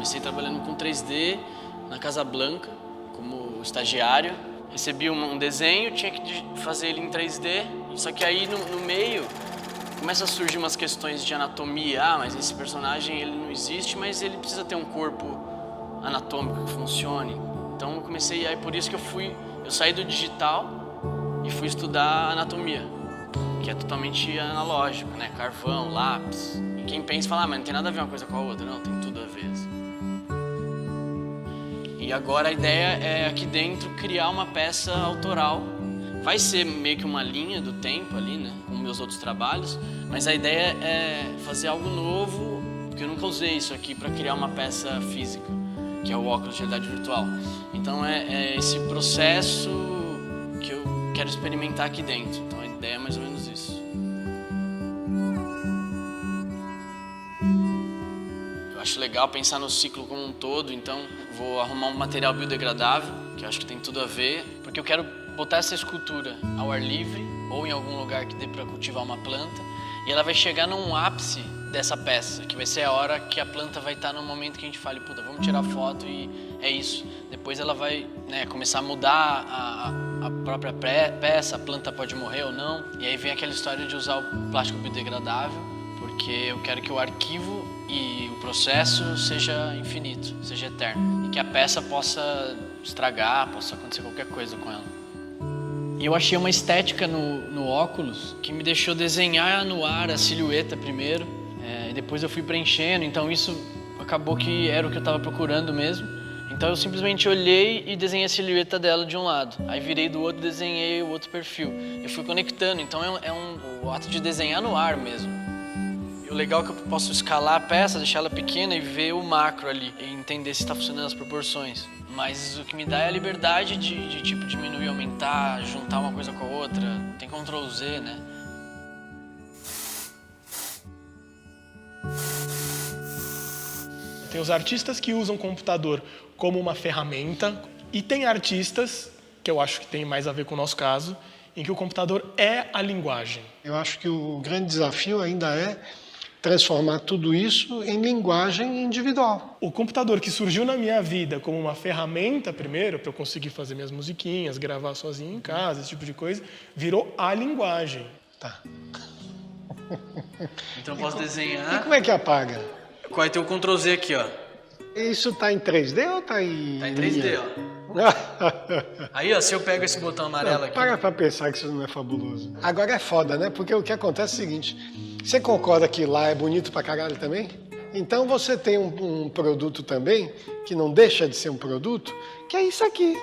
Comecei trabalhando com 3D na Casa Blanca, como estagiário. Recebi um desenho, tinha que fazer ele em 3D, só que aí no meio começa a surgir umas questões de anatomia. Ah, mas esse personagem ele não existe, mas ele precisa ter um corpo anatômico que funcione. Então eu comecei, aí por isso que eu saí do digital e fui estudar anatomia, que é totalmente analógico, né? Carvão, lápis. E quem pensa fala, mas não tem nada a ver uma coisa com a outra. Não, tem tudo a ver. E agora a ideia é aqui dentro criar uma peça autoral. Vai ser meio que uma linha do tempo ali, né? Com meus outros trabalhos, mas a ideia é fazer algo novo, porque eu nunca usei isso aqui para criar uma peça física, que é o óculos de realidade virtual. Então é esse processo que eu quero experimentar aqui dentro. Então a ideia é mais ou menos isso. Eu acho legal pensar no ciclo como um todo, então vou arrumar um material biodegradável, que eu acho que tem tudo a ver, porque eu quero botar essa escultura ao ar livre ou em algum lugar que dê para cultivar uma planta, e ela vai chegar num ápice dessa peça, que vai ser a hora que a planta vai estar no momento que a gente fale, puta, vamos tirar foto e é isso. Depois ela vai, né, começar a mudar a própria peça, a planta pode morrer ou não, e aí vem aquela história de usar o plástico biodegradável, porque eu quero que o arquivo e o processo seja infinito, seja eterno, e que a peça possa estragar, possa acontecer qualquer coisa com ela. E eu achei uma estética no óculos que me deixou desenhar no ar a silhueta primeiro, e depois eu fui preenchendo, então isso acabou que era o que eu estava procurando mesmo. Então eu simplesmente olhei e desenhei a silhueta dela de um lado, aí virei do outro e desenhei o outro perfil. Eu fui conectando, então o ato de desenhar no ar mesmo. E o legal é que eu posso escalar a peça, deixar ela pequena e ver o macro ali, e entender se está funcionando as proporções. Mas o que me dá é a liberdade de tipo, diminuir, aumentar, juntar uma coisa com a outra. Tem Ctrl Z, né? Tem os artistas que usam o computador como uma ferramenta e tem artistas, que eu acho que tem mais a ver com o nosso caso, em que o computador é a linguagem. Eu acho que o grande desafio ainda é transformar tudo isso em linguagem individual. O computador que surgiu na minha vida como uma ferramenta primeiro, para eu conseguir fazer minhas musiquinhas, gravar sozinho em casa, esse tipo de coisa, virou a linguagem. Tá. Então eu posso desenhar. E como é que apaga? Vai ter o Ctrl Z aqui, ó. Isso tá em 3D ou tá em... Tá em 3D, ó. Aí, ó, se eu pego esse botão amarelo aqui... Para pra pensar que isso não é fabuloso. Agora é foda, né? Porque o que acontece é o seguinte, você concorda que lá é bonito pra caralho também? Então você tem um produto também, que não deixa de ser um produto, que é isso aqui.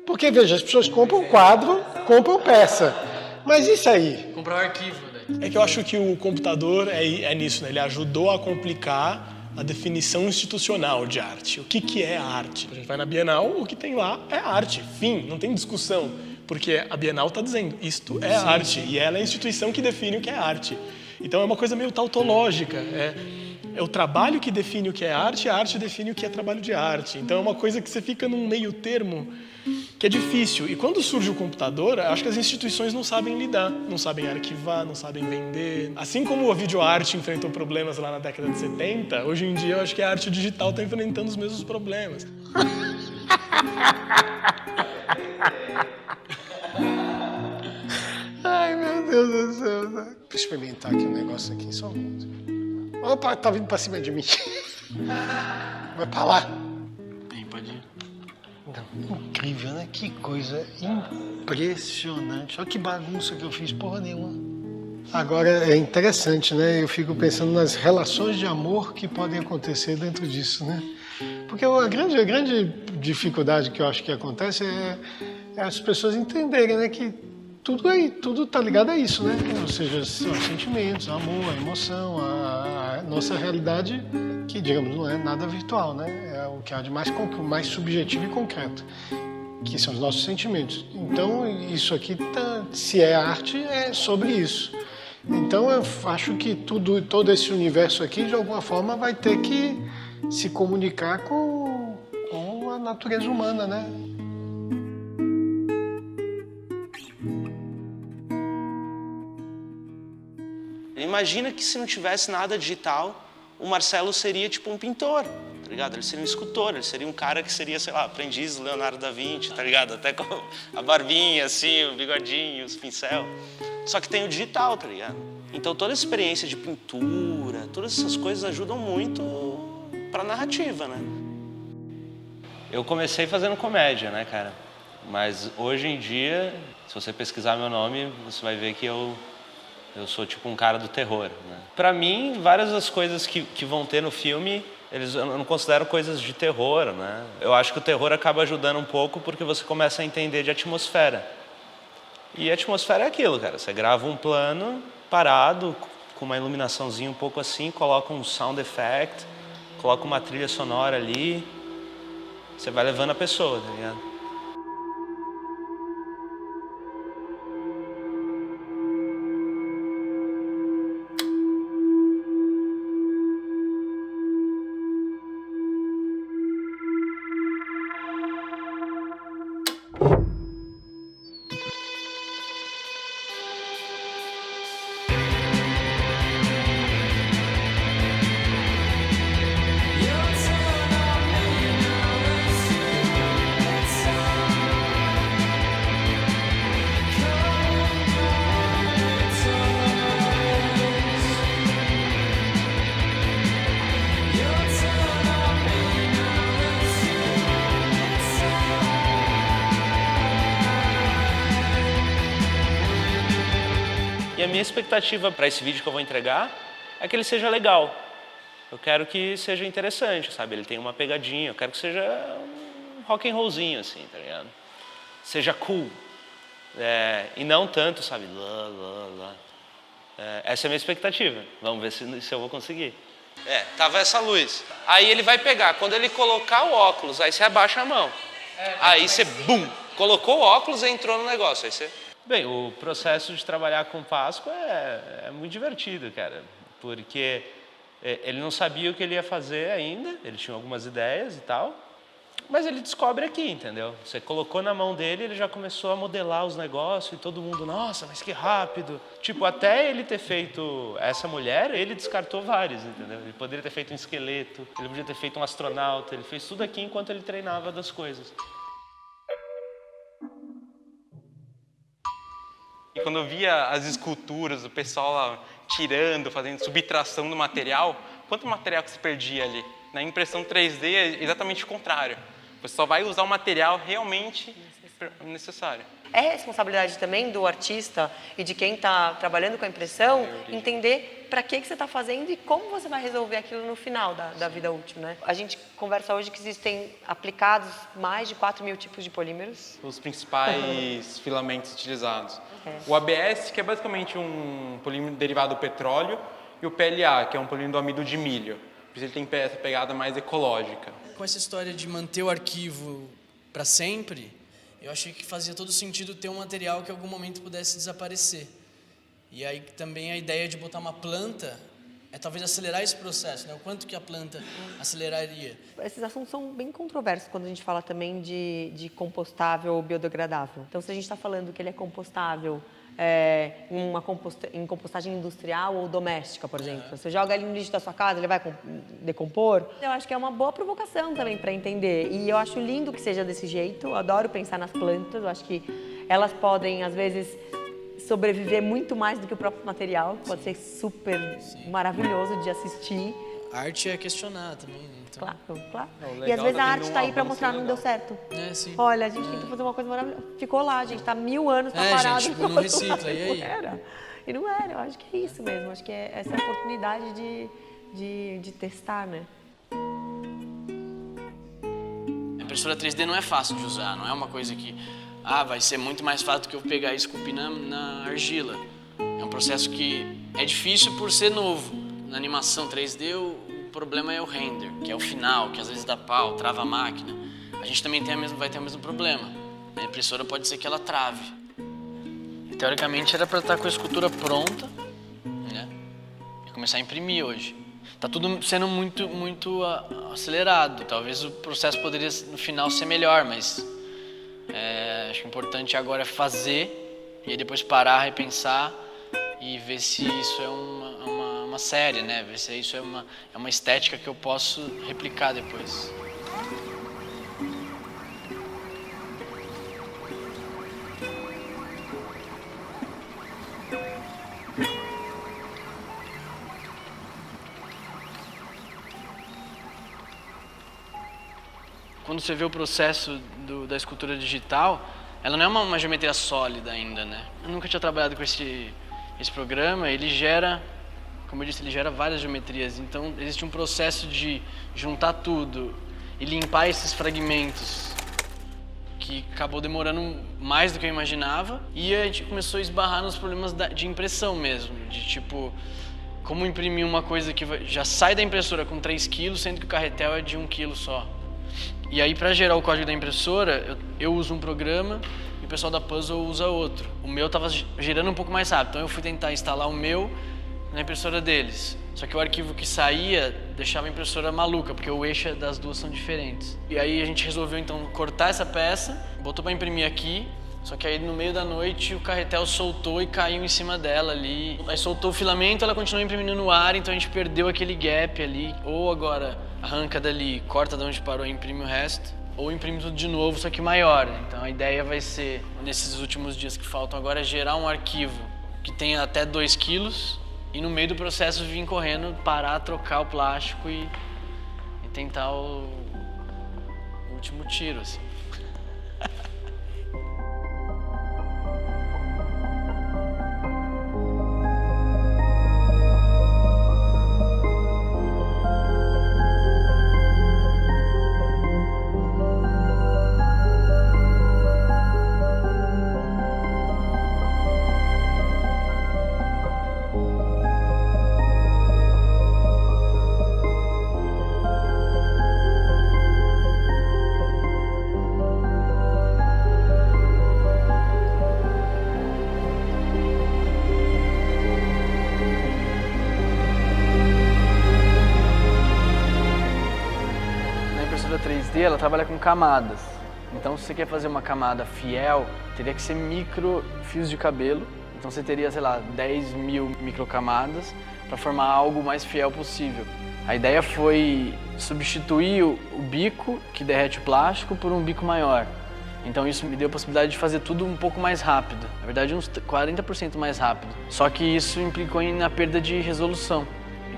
Porque, veja, as pessoas compram quadro, compram peça. Mas isso aí? Comprar o arquivo, né? É que eu acho que o computador é nisso, né? Ele ajudou a complicar a definição institucional de arte. O que é arte? A gente vai na Bienal, o que tem lá é arte. Fim, não tem discussão. Porque a Bienal está dizendo, isto é arte. E ela é a instituição que define o que é arte. Então é uma coisa meio tautológica. É o trabalho que define o que é arte, e a arte define o que é trabalho de arte. Então é uma coisa que você fica num meio termo que é difícil. E quando surge o computador, acho que as instituições não sabem lidar, não sabem arquivar, não sabem vender. Assim como a videoarte enfrentou problemas lá na década de 70, hoje em dia eu acho que a arte digital está enfrentando os mesmos problemas. Ai, meu Deus do céu. Vou experimentar aqui um negócio aqui, só um minuto. Opa, tá vindo pra cima de mim. Vai pra lá. Bem, pode ir. Não, incrível, né? Que coisa impressionante. Olha que bagunça que eu fiz, porra nenhuma. Agora, é interessante, né? Eu fico pensando nas relações de amor que podem acontecer dentro disso, né? Porque a grande dificuldade que eu acho que acontece é as pessoas entenderem, né, que tudo tá ligado a isso, né? Ou seja, são os sentimentos, o amor, a emoção, a nossa realidade, que, digamos, não é nada virtual, né? É o que há de mais subjetivo e concreto, que são os nossos sentimentos. Então, isso aqui, se é arte, é sobre isso. Então, eu acho que todo esse universo aqui, de alguma forma, vai ter que se comunicar com a natureza humana, né? Imagina que se não tivesse nada digital, o Marcelo seria tipo um pintor. tá ligado? Ele seria um escultor, ele seria um cara que seria, sei lá, aprendiz do Leonardo da Vinci, tá ligado? Até com a barbinha, assim, o bigodinho, os pincel. Só que tem o digital, tá ligado? Então toda a experiência de pintura, todas essas coisas ajudam muito pra narrativa, né? Eu comecei fazendo comédia, né, cara? Mas hoje em dia, se você pesquisar meu nome, você vai ver que eu sou tipo um cara do terror, né? Pra mim, várias das coisas que vão ter no filme, eu não considero coisas de terror, né? Eu acho que o terror acaba ajudando um pouco porque você começa a entender de atmosfera. E a atmosfera é aquilo, cara. Você grava um plano parado, com uma iluminaçãozinha um pouco assim, coloca um sound effect, coloca uma trilha sonora ali, você vai levando a pessoa, tá ligado? E a minha expectativa para esse vídeo que eu vou entregar é que ele seja legal. Eu quero que seja interessante, sabe? Ele tem uma pegadinha, eu quero que seja um rock and rollzinho, assim, tá ligado? Seja cool. E não tanto, sabe? Essa é a minha expectativa. Vamos ver se eu vou conseguir. Tava essa luz. Aí ele vai pegar, quando ele colocar o óculos, aí você abaixa a mão. Aí você, bum, colocou o óculos e entrou no negócio. Aí você... Bem, o processo de trabalhar com Páscoa é muito divertido, cara, porque ele não sabia o que ele ia fazer ainda, ele tinha algumas ideias e tal, mas ele descobre aqui, entendeu? Você colocou na mão dele, ele já começou a modelar os negócios e todo mundo, nossa, mas que rápido. Tipo, até ele ter feito essa mulher, ele descartou vários, entendeu? Ele poderia ter feito um esqueleto, ele podia ter feito um astronauta, ele fez tudo aqui enquanto ele treinava das coisas. E quando eu via as esculturas, o pessoal lá tirando, fazendo subtração do material, quanto material que se perdia ali? Na impressão 3D é exatamente o contrário. Você só vai usar o material realmente necessário. É responsabilidade também do artista e de quem está trabalhando com a impressão entender para que você está fazendo e como você vai resolver aquilo no final da vida útil, né? A gente conversa hoje que existem aplicados mais de 4.000 tipos de polímeros. Os principais filamentos utilizados. O ABS, que é basicamente um polímero derivado do petróleo, e o PLA, que é um polímero do amido de milho. Por isso ele tem essa pegada mais ecológica. Com essa história de manter o arquivo para sempre, eu achei que fazia todo sentido ter um material que em algum momento pudesse desaparecer. E aí também a ideia de botar uma planta é talvez acelerar esse processo, né? O quanto que a planta aceleraria. Esses assuntos são bem controversos quando a gente fala também de compostável ou biodegradável. Então, se a gente está falando que ele é compostável em compostagem industrial ou doméstica, por exemplo. Você joga ele no lixo da sua casa, ele vai decompor. Eu acho que é uma boa provocação também para entender. E eu acho lindo que seja desse jeito. Eu adoro pensar nas plantas. Eu acho que elas podem, às vezes, sobreviver muito mais do que o próprio material. Pode ser super maravilhoso de assistir. A arte é questionar também, né? Então... Claro. E às vezes a arte está aí para mostrar que não deu certo. Sim. Olha, a gente tentou fazer uma coisa maravilhosa. Ficou lá, a gente está 1000 anos parado. Gente, não recicla, e aí? Não era, eu acho que é isso mesmo. Acho que é essa oportunidade de testar, né? A impressora 3D não é fácil de usar, não é uma coisa que... vai ser muito mais fácil do que eu pegar e esculpir na argila. É um processo que é difícil por ser novo. Na animação 3D, o problema é o render, que é o final, que às vezes dá pau, trava a máquina. A gente também vai ter o mesmo problema. A impressora pode ser que ela trave. E, teoricamente era para estar com a escultura pronta, né? E começar a imprimir hoje. Tá tudo sendo muito acelerado. Talvez o processo poderia no final ser melhor, mas acho que o importante agora é fazer e aí depois parar, repensar e ver se isso é uma uma série, né? Ver se isso é uma estética que eu posso replicar depois. Quando você vê o processo da escultura digital, ela não é uma geometria sólida ainda, né? Eu nunca tinha trabalhado com esse programa, ele gera, como eu disse, ele gera várias geometrias. Então, existe um processo de juntar tudo e limpar esses fragmentos, que acabou demorando mais do que eu imaginava. E a gente começou a esbarrar nos problemas de impressão mesmo, de tipo, como imprimir uma coisa que já sai da impressora com 3 kg, sendo que o carretel é de 1 kg só. E aí, para gerar o código da impressora, eu uso um programa e o pessoal da Puzzle usa outro. O meu estava gerando um pouco mais rápido, então eu fui tentar instalar o meu na impressora deles. Só que o arquivo que saía deixava a impressora maluca, porque o eixo das duas são diferentes. E aí a gente resolveu então cortar essa peça, botou para imprimir aqui, só que aí no meio da noite o carretel soltou e caiu em cima dela ali. Aí soltou o filamento, ela continuou imprimindo no ar, então a gente perdeu aquele gap ali. Ou agora arranca dali, corta de onde parou e imprime o resto, ou imprime tudo de novo, só que maior. Então a ideia vai ser, nesses últimos dias que faltam agora, gerar um arquivo que tenha até 2 quilos e no meio do processo vir correndo, parar, trocar o plástico e tentar o último tiro, assim. Ela trabalha com camadas. Então, se você quer fazer uma camada fiel, teria que ser micro fios de cabelo. Então, você teria, sei lá, 10 mil microcamadas para formar algo mais fiel possível. A ideia foi substituir o bico que derrete o plástico por um bico maior. Então, isso me deu a possibilidade de fazer tudo um pouco mais rápido. Na verdade, uns 40% mais rápido. Só que isso implicou na perda de resolução.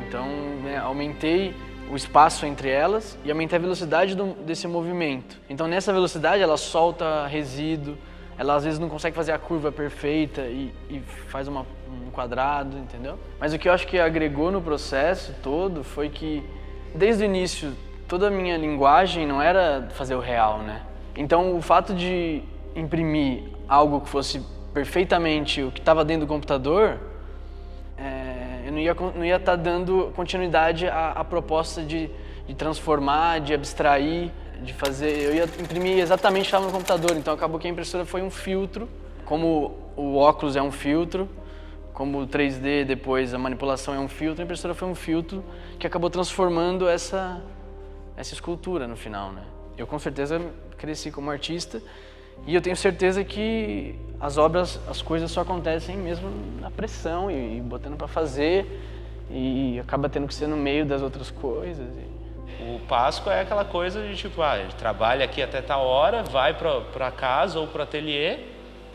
Então, né, aumentei o espaço entre elas e aumentar a velocidade desse movimento. Então, nessa velocidade, ela solta resíduo, ela às vezes não consegue fazer a curva perfeita e faz um quadrado, entendeu? Mas o que eu acho que agregou no processo todo foi que, desde o início, toda a minha linguagem não era fazer o real, né? Então, o fato de imprimir algo que fosse perfeitamente o que estava dentro do computador, eu não ia estar dando continuidade à proposta de transformar, de abstrair, de fazer. Eu ia imprimir exatamente o que estava no computador, então acabou que a impressora foi um filtro, como o óculos é um filtro, como o 3D depois a manipulação é um filtro, a impressora foi um filtro que acabou transformando essa escultura no final, né? Eu com certeza cresci como artista e eu tenho certeza que as obras, as coisas só acontecem mesmo na pressão e botando para fazer e acaba tendo que ser no meio das outras coisas. O Páscoa é aquela coisa de tipo, a gente trabalha aqui até tal hora, vai para casa ou para o ateliê,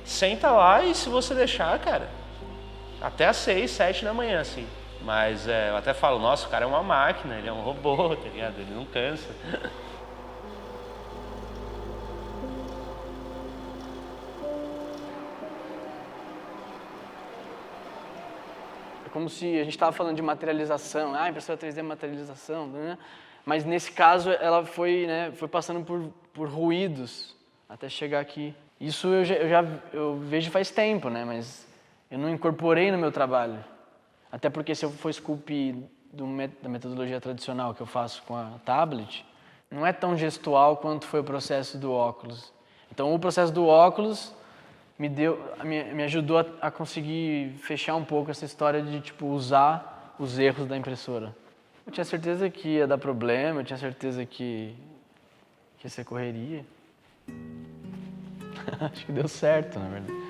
senta lá e se você deixar, cara, até às 6, 7 da manhã, assim. Mas eu até falo, nossa, o cara é uma máquina, ele é um robô, tá ligado? Ele não cansa. Como se a gente estava falando de materialização, impressora 3D é materialização, né? Mas nesse caso ela foi, né, foi passando por ruídos até chegar aqui. Isso eu vejo faz tempo, né? Mas eu não incorporei no meu trabalho. Até porque se eu for esculpir da metodologia tradicional que eu faço com a tablet, não é tão gestual quanto foi o processo do óculos. Então o processo do óculos me ajudou a conseguir fechar um pouco essa história de tipo usar os erros da impressora. Eu tinha certeza que ia dar problema, eu tinha certeza que ia ser correria. Acho que deu certo, na verdade.